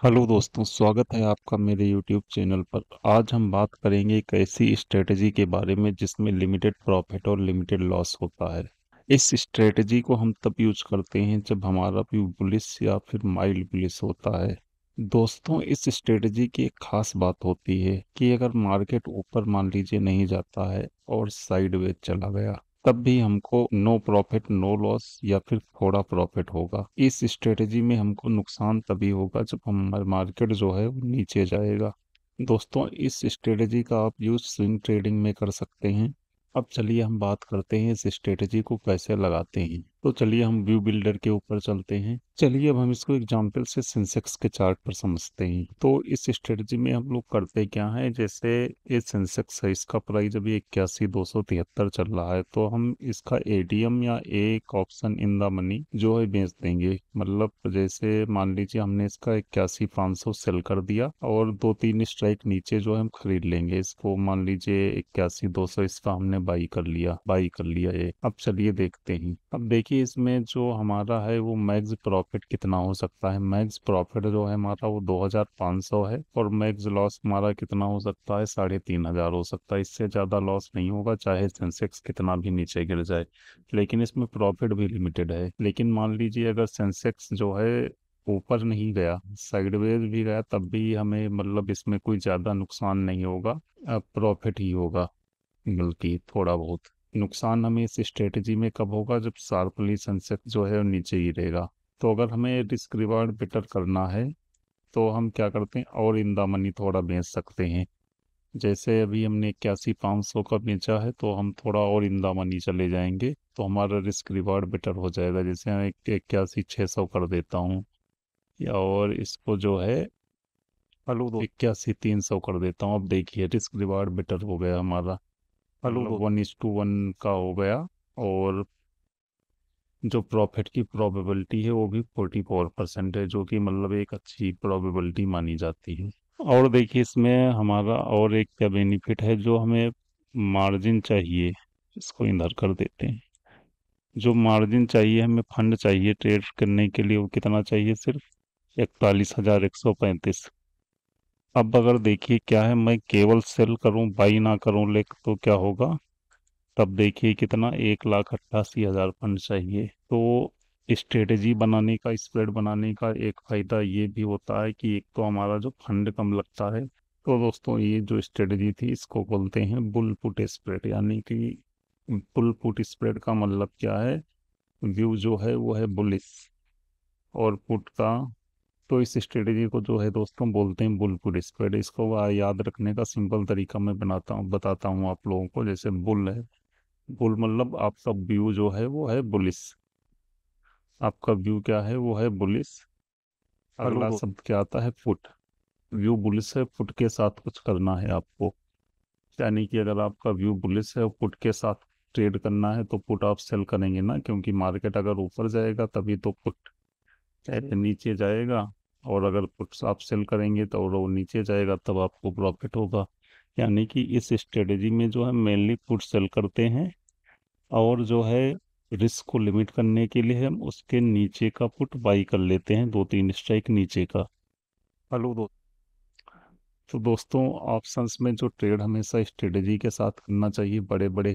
Hello दोस्तों, स्वागत है आपका मेरे YouTube चैनल पर। आज हम बात करेंगे एक ऐसी स्ट्रेटजी के बारे में जिसमें लिमिटेड प्रॉफिट और लिमिटेड लॉस होता है। इस स्ट्रेटजी को हम तब यूज करते हैं जब हमारा व्यू बुलिश या फिर माइल्ड बुलिश होता है। दोस्तों, इस स्ट्रेटजी की एक खास बात होती है कि अगर मार्केट ऊपर मान लीजिए नहीं जाता है और साइडवेज चला गया, तब भी हमको नो प्रॉफिट नो लॉस या फिर थोड़ा प्रॉफिट होगा। इस स्ट्रेटजी में हमको नुकसान तभी होगा जब हमारा मार्केट जो है वो नीचे जाएगा। दोस्तों, इस स्ट्रेटजी का आप यूज स्विंग ट्रेडिंग में कर सकते हैं। अब चलिए हम बात करते हैं इस स्ट्रेटजी को कैसे लगाते हैं। तो चलिए हम व्यू बिल्डर के ऊपर चलते हैं। चलिए अब हम इसको एग्जांपल से सेंसेक्स के चार्ट पर समझते हैं। तो इस स्ट्रेटजी में हम लोग करते क्या है, जैसे ये सेंसेक्स है, इसका प्राइस अभी 81,273 चल रहा है, तो हम इसका एडीएम या एक ऑप्शन इन द मनी जो है बेच देंगे। मतलब जैसे मान लीजिए हमने इसका 81,500 सेल कर दिया और 2-3 स्ट्राइक नीचे जो है हम खरीद लेंगे इसको। मान लीजिए 81,200 इसका हमने बाई कर लिया ये। अब चलिए देखते हैं। अब देखिए इसमें जो हमारा है वो मैक्स प्रॉफिट कितना हो सकता है। मैक्स प्रॉफिट जो है हमारा वो 2,500 है और मैक्स लॉस हमारा कितना हो सकता है, 3,500 हो सकता है। इससे ज़्यादा लॉस नहीं होगा चाहे सेंसेक्स कितना भी नीचे गिर जाए। लेकिन इसमें प्रॉफिट भी लिमिटेड है। लेकिन मान लीजिए अगर सेंसेक्स जो है ऊपर नहीं गया, साइडवेज भी गया, तब भी हमें मतलब इसमें कोई ज़्यादा नुकसान नहीं होगा, प्रॉफिट ही होगा। बल्कि थोड़ा बहुत नुकसान हमें इस स्ट्रेटजी में कब होगा, जब शार्पली सेंसेक्स जो है वो नीचे गिरेगा। तो अगर हमें रिस्क रिवार्ड बेटर करना है तो हम क्या करते हैं, और इन द मनी थोड़ा बेच सकते हैं। जैसे अभी हमने 81,500 का बेचा है तो हम थोड़ा और इन द मनी चले जाएंगे तो हमारा रिस्क रिवार्ड बेटर हो जाएगा। जैसे मैं 81,600 कर देता हूँ, या और इसको जो है 81,300 कर देता हूँ। अब देखिए रिस्क रिवार्ड बेटर हो गया हमारा, मतलब 1:1 का हो गया। और जो प्रॉफिट की प्रोबेबिलिटी है वो भी 44% है, जो कि मतलब एक अच्छी प्रोबेबिलिटी मानी जाती है। और देखिए इसमें हमारा और एक क्या बेनिफिट है, जो हमें मार्जिन चाहिए, इसको इधर कर देते हैं। जो मार्जिन चाहिए, हमें फंड चाहिए ट्रेड करने के लिए, वो कितना चाहिए, सिर्फ 41,135। अब अगर देखिए क्या है, मैं केवल सेल करूं बाई ना करूं लेक तो क्या होगा। तब देखिए कितना, 1,88,000 फंड चाहिए। तो स्ट्रेटेजी बनाने का, स्प्रेड बनाने का एक फायदा ये भी होता है कि एक तो हमारा जो फंड कम लगता है। तो दोस्तों, ये जो स्ट्रेटेजी थी इसको बोलते हैं बुल पुट स्प्रेड। यानी कि बुल पुट स्प्रेड का मतलब क्या है, व्यू जो है वो है बुलिश और पुट का। तो इस स्ट्रेटेजी को जो है दोस्तों बोलते हैं बुल पुट स्प्रेड। इसको याद रखने का सिंपल तरीका मैं बताता हूँ आप लोगों को। जैसे बुल है, बुल मतलब आपका व्यू जो है वो है बुलिश। आपका व्यू क्या है, वो है बुलिश। अगला शब्द क्या आता है, फुट। व्यू बुलिश है, फुट के साथ कुछ करना है आपको। यानी कि अगर आपका व्यू बुलिश है और पुट के साथ ट्रेड करना है तो पुट आप सेल करेंगे ना, क्योंकि मार्केट अगर ऊपर जाएगा तभी तो पुट, चाहे नीचे जाएगा। और अगर पुट्स आप सेल करेंगे तो वो नीचे जाएगा तब आपको प्रॉफिट होगा। यानी कि इस स्ट्रेटेजी में जो है मेनली पुट सेल करते हैं, और जो है रिस्क को लिमिट करने के लिए हम उसके नीचे का पुट बाई कर लेते हैं, 2-3 स्ट्राइक नीचे का। तो दोस्तों, ऑप्शंस में जो ट्रेड हमेशा स्ट्रेटेजी के साथ करना चाहिए। बड़े बड़े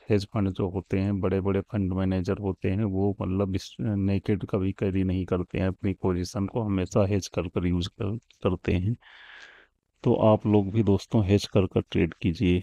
हेज फंड जो होते हैं, बड़े बड़े फंड मैनेजर होते हैं, वो मतलब इस नेकेड कभी कैरी नहीं करते हैं, अपनी पोजीशन को हमेशा हेज करते हैं। तो आप लोग भी दोस्तों हेज कर ट्रेड कीजिए।